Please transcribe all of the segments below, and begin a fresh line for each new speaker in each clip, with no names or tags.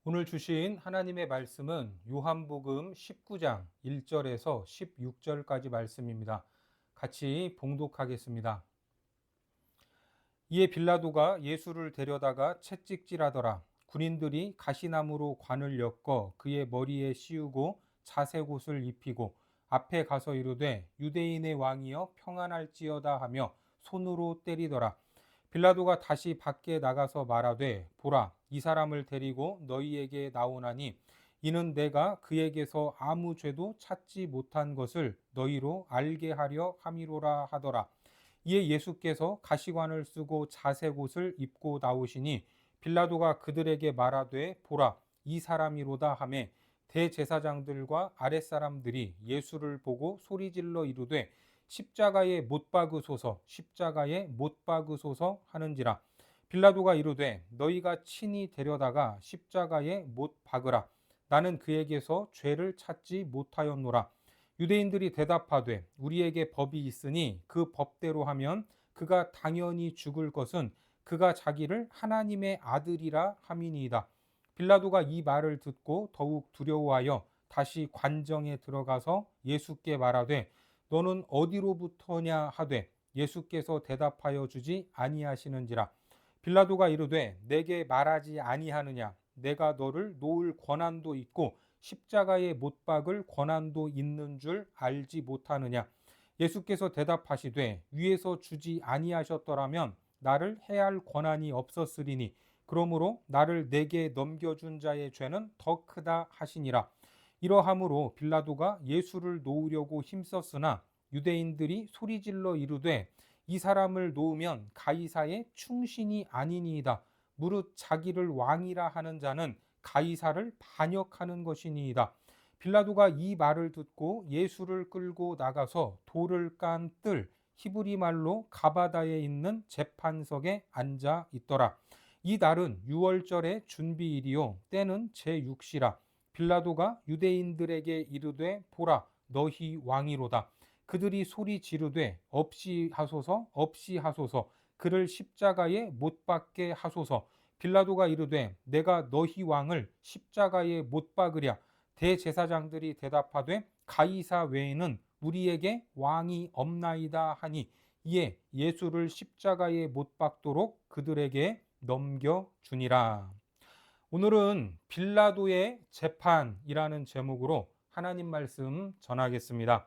오늘 주신 하나님의 말씀은 요한복음 19장 1절에서 16절까지 말씀입니다. 같이 봉독하겠습니다. 이에 빌라도가 예수를 데려다가 채찍질하더라. 군인들이 가시나무로 관을 엮어 그의 머리에 씌우고 자색옷을 입히고 앞에 가서 이르되 유대인의 왕이여 평안할지어다 하며 손으로 때리더라. 빌라도가 다시 밖에 나가서 말하되 보라 이 사람을 데리고 너희에게 나오나니 이는 내가 그에게서 아무 죄도 찾지 못한 것을 너희로 알게 하려 함이로라 하더라. 이에 예수께서 가시관을 쓰고 자색옷을 입고 나오시니 빌라도가 그들에게 말하되 보라 이 사람이로다 하매 대제사장들과 아랫사람들이 예수를 보고 소리질러 이르되 십자가에 못 박으소서 십자가에 못 박으소서 하는지라. 빌라도가 이르되 너희가 친히 데려다가 십자가에 못 박으라. 나는 그에게서 죄를 찾지 못하였노라. 유대인들이 대답하되 우리에게 법이 있으니 그 법대로 하면 그가 당연히 죽을 것은 그가 자기를 하나님의 아들이라 함이니이다. 빌라도가 이 말을 듣고 더욱 두려워하여 다시 관정에 들어가서 예수께 말하되 너는 어디로부터냐 하되 예수께서 대답하여 주지 아니하시는지라. 빌라도가 이르되 내게 말하지 아니하느냐 내가 너를 놓을 권한도 있고 십자가에 못 박을 권한도 있는 줄 알지 못하느냐. 예수께서 대답하시되 위에서 주지 아니하셨더라면 나를 해할 권한이 없었으리니 그러므로 나를 내게 넘겨준 자의 죄는 더 크다 하시니라. 이러함으로 빌라도가 예수를 놓으려고 힘썼으나 유대인들이 소리질러 이르되 이 사람을 놓으면 가이사의 충신이 아니니이다. 무릇 자기를 왕이라 하는 자는 가이사를 반역하는 것이니이다. 빌라도가 이 말을 듣고 예수를 끌고 나가서 돌을 깐 뜰 히브리 말로 가바다에 있는 재판석에 앉아 있더라. 이 날은 유월절의 준비일이요 때는 제6시라. 빌라도가 유대인들에게 이르되 보라 너희 왕이로다. 그들이 소리 지르되 없이 하소서 없이 하소서 그를 십자가에 못 박게 하소서. 빌라도가 이르되 내가 너희 왕을 십자가에 못 박으랴. 대제사장들이 대답하되 가이사 외에는 우리에게 왕이 없나이다 하니 이에 예수를 십자가에 못 박도록 그들에게 넘겨주니라. 오늘은 빌라도의 재판이라는 제목으로 하나님 말씀 전하겠습니다.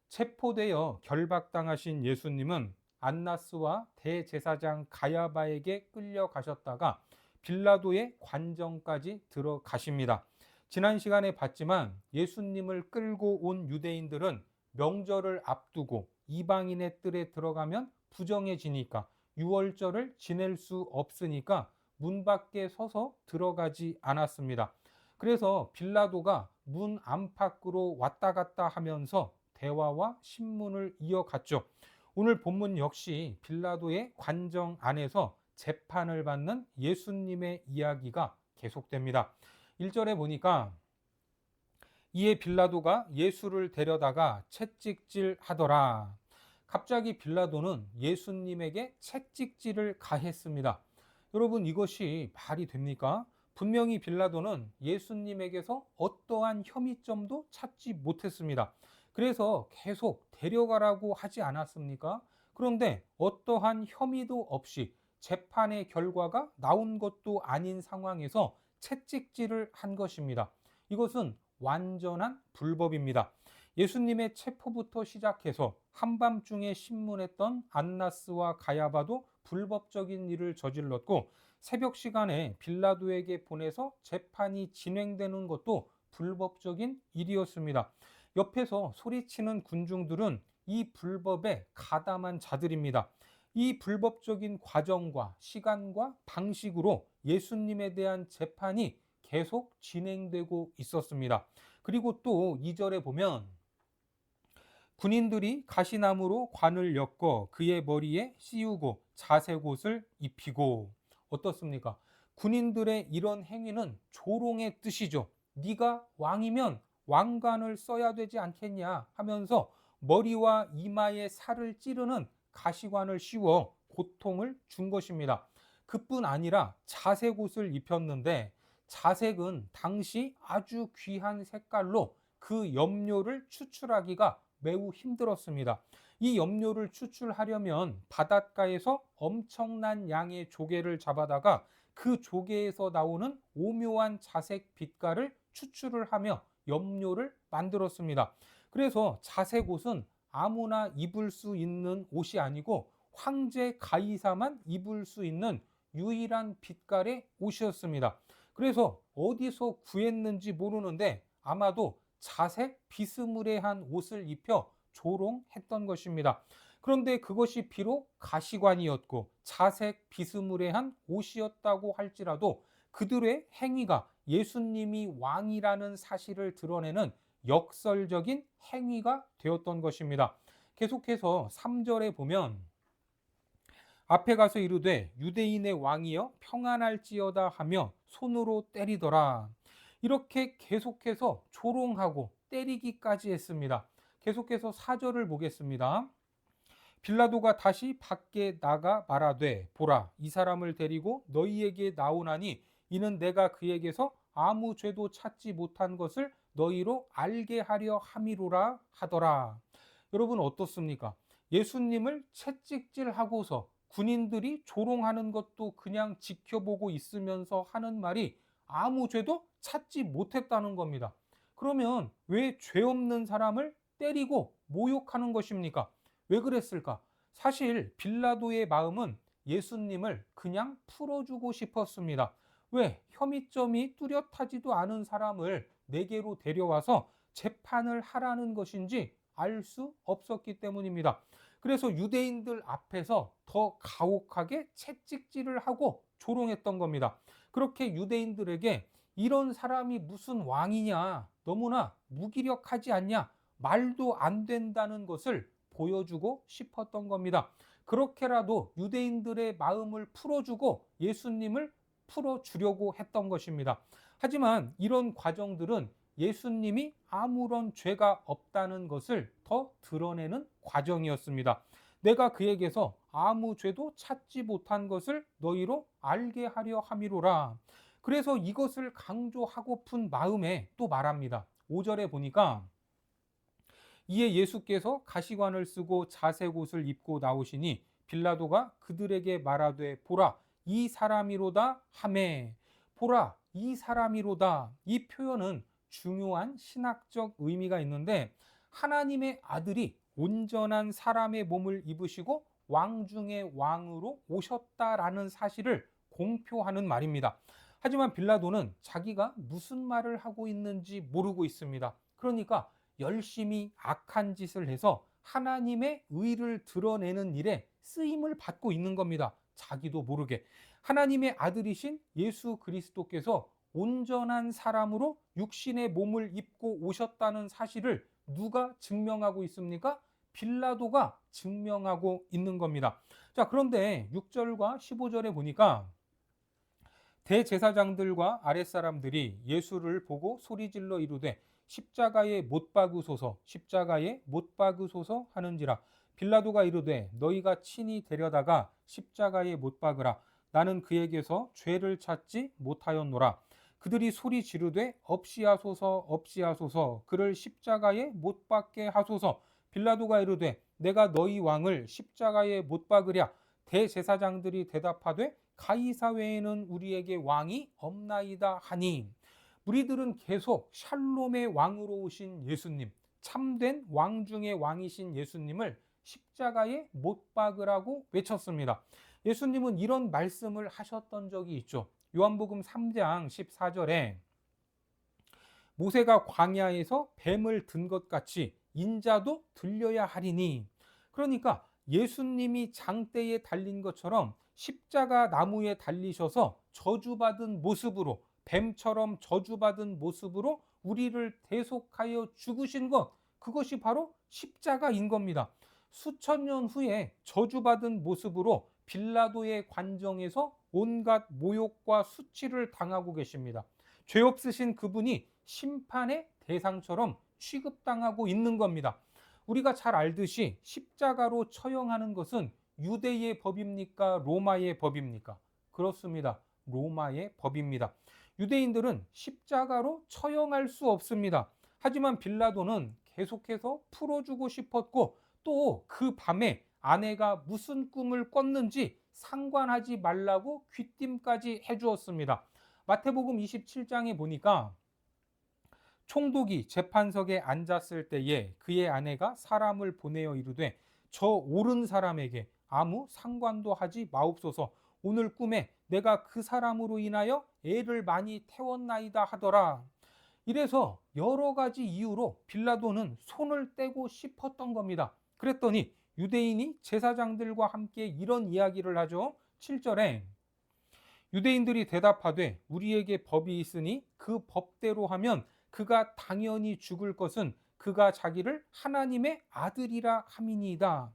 체포되어 결박당하신 예수님은 안나스와 대제사장 가야바에게 끌려가셨다가 빌라도의 관정까지 들어가십니다. 지난 시간에 봤지만 예수님을 끌고 온 유대인들은 명절을 앞두고 이방인의 뜰에 들어가면 부정해지니까 유월절을 지낼 수 없으니까 문 밖에 서서 들어가지 않았습니다. 그래서 빌라도가 문 안팎으로 왔다 갔다 하면서 대화와 신문을 이어갔죠. 오늘 본문 역시 빌라도의 관정 안에서 재판을 받는 예수님의 이야기가 계속됩니다. 1절에 보니까 이에 빌라도가 예수를 데려다가 채찍질 하더라. 갑자기 빌라도는 예수님에게 채찍질을 가했습니다. 여러분 이것이 말이 됩니까? 분명히 빌라도는 예수님에게서 어떠한 혐의점도 찾지 못했습니다. 그래서 계속 데려가라고 하지 않았습니까? 그런데 어떠한 혐의도 없이 재판의 결과가 나온 것도 아닌 상황에서 채찍질을 한 것입니다. 이것은 완전한 불법입니다. 예수님의 체포부터 시작해서 한밤중에 신문했던 안나스와 가야바도 불법적인 일을 저질렀고 새벽 시간에 빌라도에게 보내서 재판이 진행되는 것도 불법적인 일이었습니다. 옆에서 소리치는 군중들은 이 불법에 가담한 자들입니다. 이 불법적인 과정과 시간과 방식으로 예수님에 대한 재판이 계속 진행되고 있었습니다. 그리고 또 2절에 보면 군인들이 가시나무로 관을 엮어 그의 머리에 씌우고 자색옷을 입히고 어떻습니까? 군인들의 이런 행위는 조롱의 뜻이죠. 네가 왕이면 왕관을 써야 되지 않겠냐 하면서 머리와 이마에 살을 찌르는 가시관을 씌워 고통을 준 것입니다. 그뿐 아니라 자색옷을 입혔는데 자색은 당시 아주 귀한 색깔로 그 염료를 추출하기가 매우 힘들었습니다. 이 염료를 추출하려면 바닷가에서 엄청난 양의 조개를 잡아다가 그 조개에서 나오는 오묘한 자색 빛깔을 추출을 하며 염료를 만들었습니다. 그래서 자색 옷은 아무나 입을 수 있는 옷이 아니고 황제 가이사만 입을 수 있는 유일한 빛깔의 옷이었습니다. 그래서 어디서 구했는지 모르는데 아마도 자색 비스무레한 옷을 입혀 조롱했던 것입니다. 그런데 그것이 비록 가시관이었고 자색 비스무레한 옷이었다고 할지라도 그들의 행위가 예수님이 왕이라는 사실을 드러내는 역설적인 행위가 되었던 것입니다. 계속해서 3절에 보면 앞에 가서 이르되 유대인의 왕이여 평안할지어다 하며 손으로 때리더라. 이렇게 계속해서 조롱하고 때리기까지 했습니다. 계속해서 4절을 보겠습니다. 빌라도가 다시 밖에 나가 말하되 보라 이 사람을 데리고 너희에게 나오나니 이는 내가 그에게서 아무 죄도 찾지 못한 것을 너희로 알게 하려 함이로라 하더라. 여러분 어떻습니까? 예수님을 채찍질하고서 군인들이 조롱하는 것도 그냥 지켜보고 있으면서 하는 말이 아무 죄도 찾지 못했다는 겁니다. 그러면 왜 죄 없는 사람을 때리고 모욕하는 것입니까? 왜 그랬을까? 사실 빌라도의 마음은 예수님을 그냥 풀어주고 싶었습니다. 왜? 혐의점이 뚜렷하지도 않은 사람을 내게로 데려와서 재판을 하라는 것인지 알 수 없었기 때문입니다. 그래서 유대인들 앞에서 더 가혹하게 채찍질을 하고 조롱했던 겁니다. 그렇게 유대인들에게 이런 사람이 무슨 왕이냐, 너무나 무기력하지 않냐, 말도 안 된다는 것을 보여주고 싶었던 겁니다. 그렇게라도 유대인들의 마음을 풀어주고 예수님을 풀어주려고 했던 것입니다. 하지만 이런 과정들은 예수님이 아무런 죄가 없다는 것을 더 드러내는 과정이었습니다. 내가 그에게서 아무 죄도 찾지 못한 것을 너희로 알게 하려 함이로라. 그래서 이것을 강조하고픈 마음에 또 말합니다. 5절에 보니까 이에 예수께서 가시관을 쓰고 자색 옷을 입고 나오시니 빌라도가 그들에게 말하되 보라 이 사람이로다 하매. 보라 이 사람이로다. 이 표현은 중요한 신학적 의미가 있는데 하나님의 아들이 온전한 사람의 몸을 입으시고 왕 중의 왕으로 오셨다라는 사실을 공표하는 말입니다. 하지만 빌라도는 자기가 무슨 말을 하고 있는지 모르고 있습니다. 그러니까 열심히 악한 짓을 해서 하나님의 의를 드러내는 일에 쓰임을 받고 있는 겁니다. 자기도 모르게. 하나님의 아들이신 예수 그리스도께서 온전한 사람으로 육신의 몸을 입고 오셨다는 사실을 누가 증명하고 있습니까? 빌라도가 증명하고 있는 겁니다. 자, 그런데 6절과 15절에 보니까 대제사장들과 아랫사람들이 예수를 보고 소리질러 이르되 십자가에 못 박으소서 십자가에 못 박으소서 하는지라. 빌라도가 이르되 너희가 친히 데려다가 십자가에 못 박으라. 나는 그에게서 죄를 찾지 못하였노라. 그들이 소리 지르되 없이하소서 없이하소서 그를 십자가에 못 박게 하소서. 빌라도가 이르되 내가 너희 왕을 십자가에 못 박으랴. 대제사장들이 대답하되 가이사 외에는 우리에게 왕이 없나이다 하니. 무리들은 계속 샬롬의 왕으로 오신 예수님, 참된 왕 중의 왕이신 예수님을 십자가에 못 박으라고 외쳤습니다. 예수님은 이런 말씀을 하셨던 적이 있죠. 요한복음 3장 14절에 모세가 광야에서 뱀을 든 것 같이 인자도 들려야 하리니. 그러니까 예수님이 장대에 달린 것처럼 십자가 나무에 달리셔서 저주받은 모습으로 뱀처럼 저주받은 모습으로 우리를 대속하여 죽으신 것, 그것이 바로 십자가인 겁니다. 수천 년 후에 저주받은 모습으로 빌라도의 관정에서 온갖 모욕과 수치를 당하고 계십니다. 죄 없으신 그분이 심판의 대상처럼 취급당하고 있는 겁니다. 우리가 잘 알듯이 십자가로 처형하는 것은 유대의 법입니까? 로마의 법입니까? 그렇습니다. 로마의 법입니다. 유대인들은 십자가로 처형할 수 없습니다. 하지만 빌라도는 계속해서 풀어주고 싶었고 또 그 밤에 아내가 무슨 꿈을 꿨는지 상관하지 말라고 귀띔까지 해주었습니다. 마태복음 27장에 보니까 총독이 재판석에 앉았을 때에 그의 아내가 사람을 보내어 이르되 저 옳은 사람에게 아무 상관도 하지 마옵소서. 오늘 꿈에 내가 그 사람으로 인하여 애를 많이 태웠나이다 하더라. 이래서 여러 가지 이유로 빌라도는 손을 떼고 싶었던 겁니다. 그랬더니 유대인이 제사장들과 함께 이런 이야기를 하죠. 7절에 유대인들이 대답하되 우리에게 법이 있으니 그 법대로 하면 그가 당연히 죽을 것은 그가 자기를 하나님의 아들이라 함이니이다.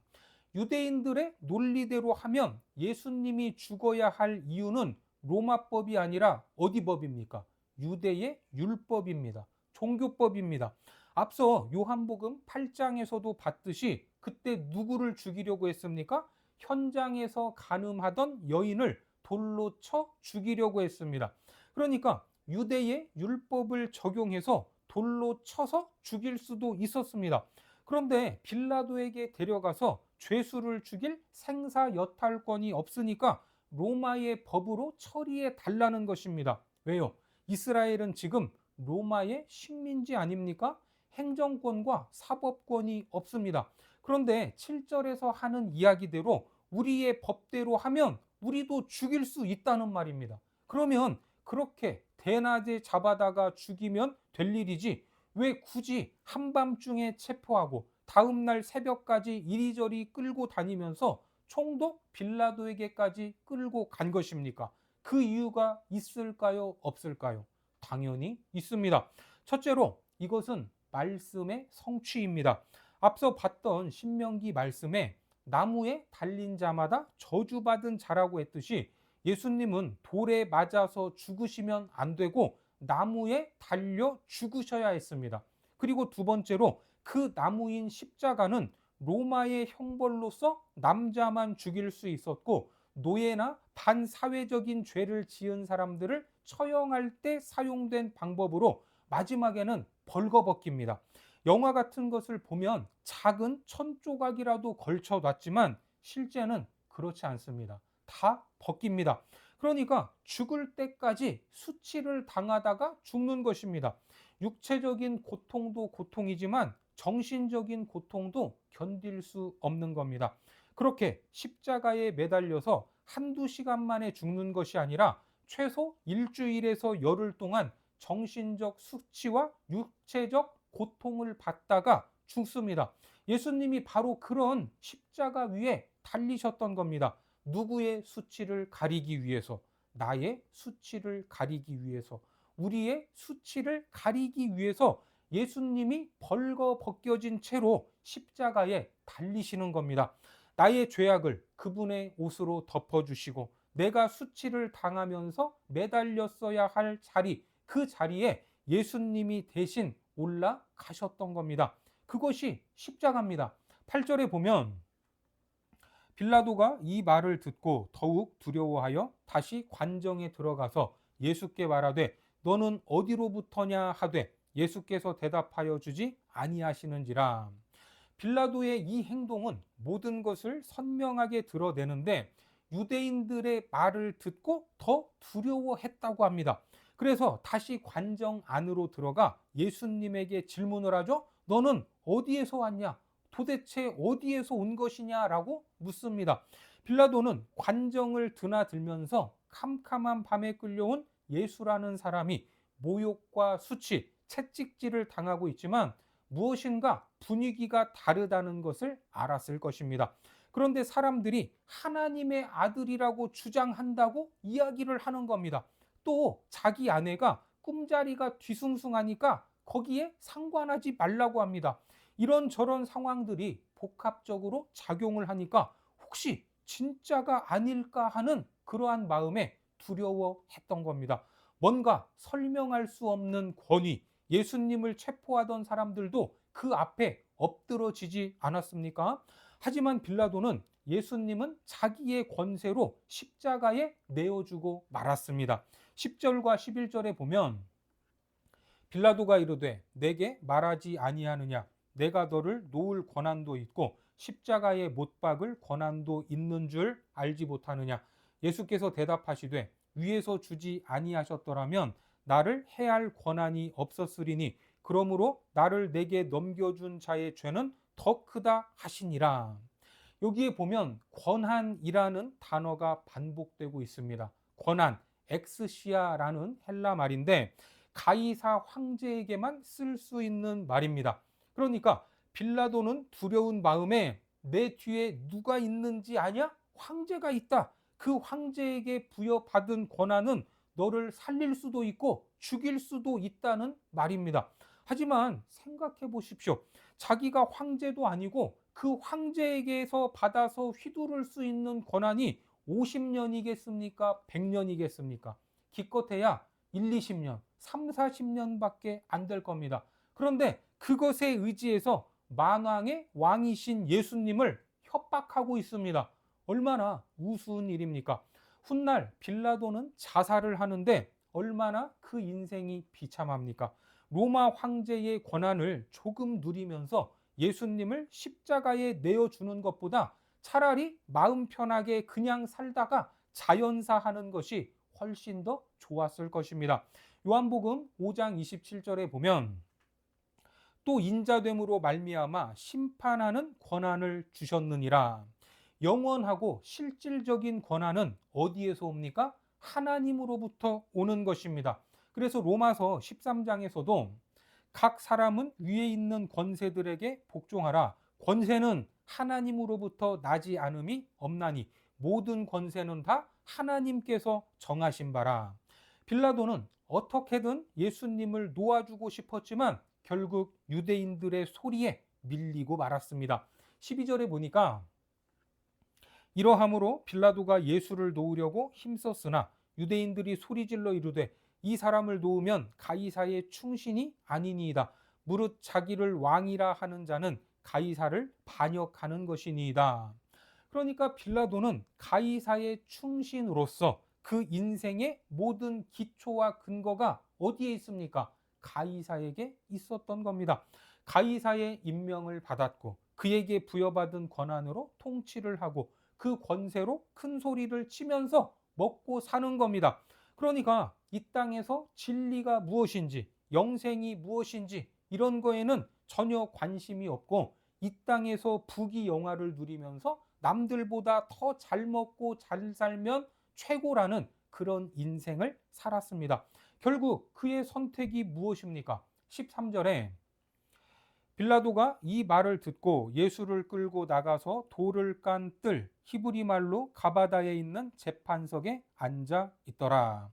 유대인들의 논리대로 하면 예수님이 죽어야 할 이유는 로마법이 아니라 어디 법입니까? 유대의 율법입니다. 종교법입니다. 앞서 요한복음 8장에서도 봤듯이 그때 누구를 죽이려고 했습니까? 현장에서 간음하던 여인을 돌로 쳐 죽이려고 했습니다. 그러니까 유대의 율법을 적용해서 돌로 쳐서 죽일 수도 있었습니다. 그런데 빌라도에게 데려가서 죄수를 죽일 생사여탈권이 없으니까 로마의 법으로 처리해 달라는 것입니다. 왜요? 이스라엘은 지금 로마의 식민지 아닙니까? 행정권과 사법권이 없습니다. 그런데 7절에서 하는 이야기대로 우리의 법대로 하면 우리도 죽일 수 있다는 말입니다. 그러면 그렇게 대낮에 잡아다가 죽이면 될 일이지 왜 굳이 한밤중에 체포하고 다음날 새벽까지 이리저리 끌고 다니면서 총독 빌라도에게까지 끌고 간 것입니까? 그 이유가 있을까요? 없을까요? 당연히 있습니다. 첫째로 이것은 말씀의 성취입니다. 앞서 봤던 신명기 말씀에 나무에 달린 자마다 저주받은 자라고 했듯이 예수님은 돌에 맞아서 죽으시면 안 되고 나무에 달려 죽으셔야 했습니다. 그리고 두 번째로 그 나무인 십자가는 로마의 형벌로서 남자만 죽일 수 있었고 노예나 반사회적인 죄를 지은 사람들을 처형할 때 사용된 방법으로 마지막에는 벌거벗깁니다. 영화 같은 것을 보면 작은 천 조각이라도 걸쳐 놨지만 실제는 그렇지 않습니다. 다 벗깁니다. 그러니까 죽을 때까지 수치를 당하다가 죽는 것입니다. 육체적인 고통도 고통이지만 정신적인 고통도 견딜 수 없는 겁니다. 그렇게 십자가에 매달려서 한두 시간 만에 죽는 것이 아니라 최소 일주일에서 열흘 동안 정신적 수치와 육체적 고통을 받다가 죽습니다. 예수님이 바로 그런 십자가 위에 달리셨던 겁니다. 누구의 수치를 가리기 위해서? 나의 수치를 가리기 위해서. 우리의 수치를 가리기 위해서 예수님이 벌거벗겨진 채로 십자가에 달리시는 겁니다. 나의 죄악을 그분의 옷으로 덮어주시고 내가 수치를 당하면서 매달렸어야 할 자리, 그 자리에 예수님이 대신 올라가셨던 겁니다. 그것이 십자가입니다. 8절에 보면 빌라도가 이 말을 듣고 더욱 두려워하여 다시 관정에 들어가서 예수께 말하되 너는 어디로부터냐 하되 예수께서 대답하여 주지 아니하시는지라. 빌라도의 이 행동은 모든 것을 선명하게 드러내는데 유대인들의 말을 듣고 더 두려워했다고 합니다. 그래서 다시 관정 안으로 들어가 예수님에게 질문을 하죠. 너는 어디에서 왔냐? 도대체 어디에서 온 것이냐라고 묻습니다. 빌라도는 관정을 드나들면서 캄캄한 밤에 끌려온 예수라는 사람이 모욕과 수치, 채찍질을 당하고 있지만 무엇인가 분위기가 다르다는 것을 알았을 것입니다. 그런데 사람들이 하나님의 아들이라고 주장한다고 이야기를 하는 겁니다. 또 자기 아내가 꿈자리가 뒤숭숭하니까 거기에 상관하지 말라고 합니다. 이런저런 상황들이 복합적으로 작용을 하니까 혹시 진짜가 아닐까 하는 그러한 마음에 두려워했던 겁니다. 뭔가 설명할 수 없는 권위, 예수님을 체포하던 사람들도 그 앞에 엎드러지지 않았습니까? 하지만 빌라도는 예수님은 자기의 권세로 십자가에 내어주고 말았습니다. 10절과 11절에 보면 빌라도가 이르되 내게 말하지 아니하느냐 내가 너를 놓을 권한도 있고 십자가에 못 박을 권한도 있는 줄 알지 못하느냐. 예수께서 대답하시되 위에서 주지 아니하셨더라면 나를 해할 권한이 없었으리니 그러므로 나를 내게 넘겨준 자의 죄는 더 크다 하시니라. 여기에 보면 권한이라는 단어가 반복되고 있습니다. 권한, 엑스시아라는 헬라 말인데 가이사 황제에게만 쓸 수 있는 말입니다. 그러니까 빌라도는 두려운 마음에 내 뒤에 누가 있는지 아냐? 황제가 있다. 그 황제에게 부여받은 권한은 너를 살릴 수도 있고 죽일 수도 있다는 말입니다. 하지만 생각해 보십시오. 자기가 황제도 아니고 그 황제에게서 받아서 휘두를 수 있는 권한이 50년이겠습니까? 100년이겠습니까? 기껏해야 1, 20년, 3, 40년밖에 안 될 겁니다. 그런데 그것에 의지해서 만왕의 왕이신 예수님을 협박하고 있습니다. 얼마나 우스운 일입니까? 훗날 빌라도는 자살을 하는데 얼마나 그 인생이 비참합니까? 로마 황제의 권한을 조금 누리면서 예수님을 십자가에 내어주는 것보다 차라리 마음 편하게 그냥 살다가 자연사하는 것이 훨씬 더 좋았을 것입니다. 요한복음 5장 27절에 보면 또 인자됨으로 말미암아 심판하는 권한을 주셨느니라. 영원하고 실질적인 권한은 어디에서 옵니까? 하나님으로부터 오는 것입니다. 그래서 로마서 13장에서도 각 사람은 위에 있는 권세들에게 복종하라. 권세는 하나님으로부터 나지 않음이 없나니 모든 권세는 다 하나님께서 정하신 바라. 빌라도는 어떻게든 예수님을 놓아주고 싶었지만 결국 유대인들의 소리에 밀리고 말았습니다. 12절에 보니까 이러함으로 빌라도가 예수를 놓으려고 힘썼으나 유대인들이 소리질러 이르되 이 사람을 놓으면 가이사의 충신이 아니니이다. 무릇 자기를 왕이라 하는 자는 가이사를 반역하는 것이니이다. 그러니까 빌라도는 가이사의 충신으로서 그 인생의 모든 기초와 근거가 어디에 있습니까? 가이사에게 있었던 겁니다. 가이사의 임명을 받았고 그에게 부여받은 권한으로 통치를 하고 그 권세로 큰 소리를 치면서 먹고 사는 겁니다. 그러니까 이 땅에서 진리가 무엇인지, 영생이 무엇인지 이런 거에는 전혀 관심이 없고 이 땅에서 부귀영화를 누리면서 남들보다 더 잘 먹고 잘 살면 최고라는 그런 인생을 살았습니다. 결국 그의 선택이 무엇입니까? 13절에 빌라도가 이 말을 듣고 예수를 끌고 나가서 돌을 깐 뜰 히브리 말로 가바다에 있는 재판석에 앉아 있더라.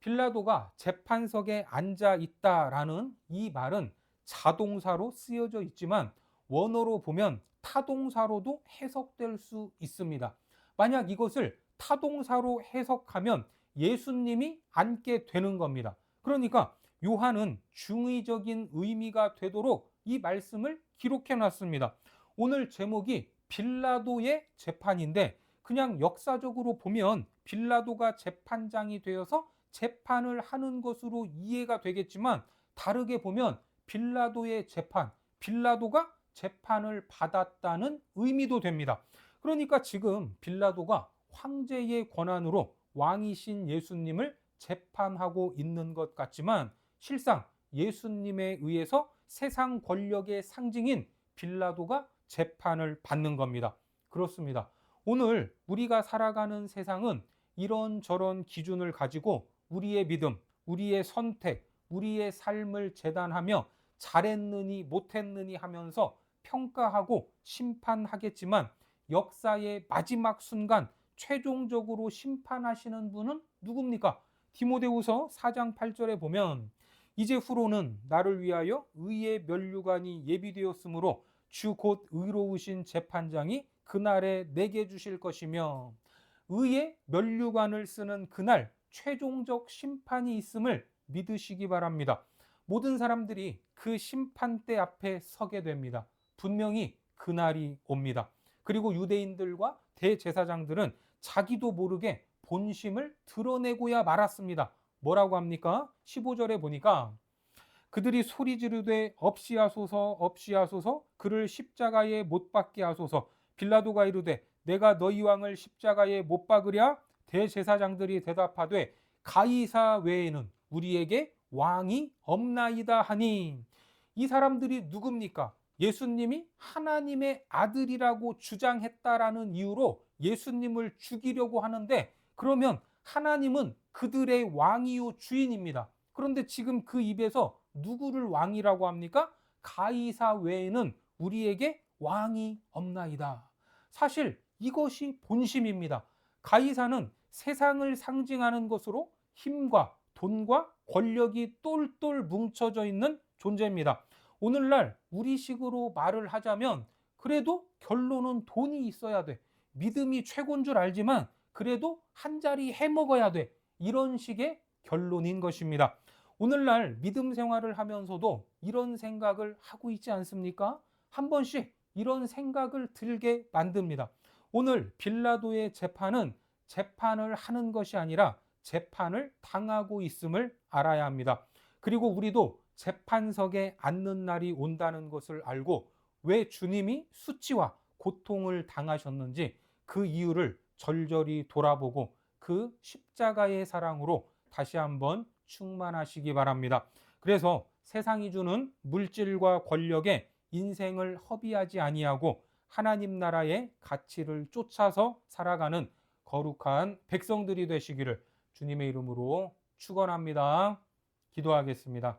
빌라도가 재판석에 앉아 있다라는 이 말은 자동사로 쓰여져 있지만 원어로 보면 타동사로도 해석될 수 있습니다. 만약 이것을 타동사로 해석하면 예수님이 앉게 되는 겁니다. 그러니까 요한은 중의적인 의미가 되도록 이 말씀을 기록해 놨습니다. 오늘 제목이 빌라도의 재판인데 그냥 역사적으로 보면 빌라도가 재판장이 되어서 재판을 하는 것으로 이해가 되겠지만 다르게 보면 빌라도의 재판, 빌라도가 재판을 받았다는 의미도 됩니다. 그러니까 지금 빌라도가 황제의 권한으로 왕이신 예수님을 재판하고 있는 것 같지만 실상 예수님에 의해서 세상 권력의 상징인 빌라도가 재판을 받는 겁니다. 그렇습니다. 오늘 우리가 살아가는 세상은 이런저런 기준을 가지고 우리의 믿음, 우리의 선택, 우리의 삶을 재단하며 잘했느니 못했느니 하면서 평가하고 심판하겠지만 역사의 마지막 순간 최종적으로 심판하시는 분은 누굽니까? 디모데후서 4장 8절에 보면 이제 후로는 나를 위하여 의의 면류관이 예비되었으므로 주 곧 의로우신 재판장이 그날에 내게 주실 것이며 의의 면류관을 쓰는 그날 최종적 심판이 있음을 믿으시기 바랍니다. 모든 사람들이 그 심판대 앞에 서게 됩니다. 분명히 그날이 옵니다. 그리고 유대인들과 대제사장들은 자기도 모르게 본심을 드러내고야 말았습니다. 뭐라고 합니까? 15절에 보니까 그들이 소리 지르되 없이하소서 없이하소서 그를 십자가에 못 박게 하소서. 빌라도가 이르되 내가 너희 왕을 십자가에 못 박으랴. 대제사장들이 대답하되 가이사 외에는 우리에게 왕이 없나이다 하니. 이 사람들이 누굽니까? 예수님이 하나님의 아들이라고 주장했다라는 이유로 예수님을 죽이려고 하는데, 그러면 하나님은 그들의 왕이요 주인입니다. 그런데 지금 그 입에서 누구를 왕이라고 합니까? 가이사 외에는 우리에게 왕이 없나이다. 사실 이것이 본심입니다. 가이사는 세상을 상징하는 것으로 힘과 돈과 권력이 똘똘 뭉쳐져 있는 존재입니다. 오늘날 우리식으로 말을 하자면 그래도 결론은 돈이 있어야 돼. 믿음이 최고인 줄 알지만 그래도 한 자리 해먹어야 돼. 이런 식의 결론인 것입니다. 오늘날 믿음 생활을 하면서도 이런 생각을 하고 있지 않습니까? 한 번씩 이런 생각을 들게 만듭니다. 오늘 빌라도의 재판은 재판을 하는 것이 아니라 재판을 당하고 있음을 알아야 합니다. 그리고 우리도 재판석에 앉는 날이 온다는 것을 알고 왜 주님이 수치와 고통을 당하셨는지 그 이유를 절절히 돌아보고 그 십자가의 사랑으로 다시 한번 충만하시기 바랍니다. 그래서 세상이 주는 물질과 권력에 인생을 허비하지 아니하고 하나님 나라의 가치를 쫓아서 살아가는 거룩한 백성들이 되시기를 주님의 이름으로 축원합니다. 기도하겠습니다.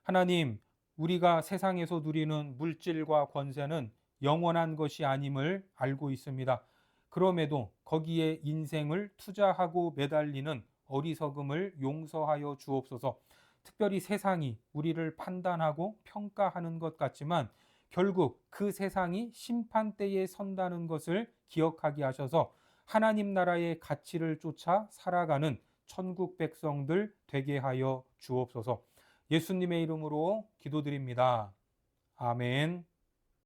하나님, 우리가 세상에서 누리는 물질과 권세는 영원한 것이 아님을 알고 있습니다. 그럼에도 거기에 인생을 투자하고 매달리는 어리석음을 용서하여 주옵소서. 특별히 세상이 우리를 판단하고 평가하는 것 같지만 결국 그 세상이 심판대에 선다는 것을 기억하게 하셔서 하나님 나라의 가치를 쫓아 살아가는 천국 백성들 되게 하여 주옵소서. 예수님의 이름으로 기도드립니다. 아멘.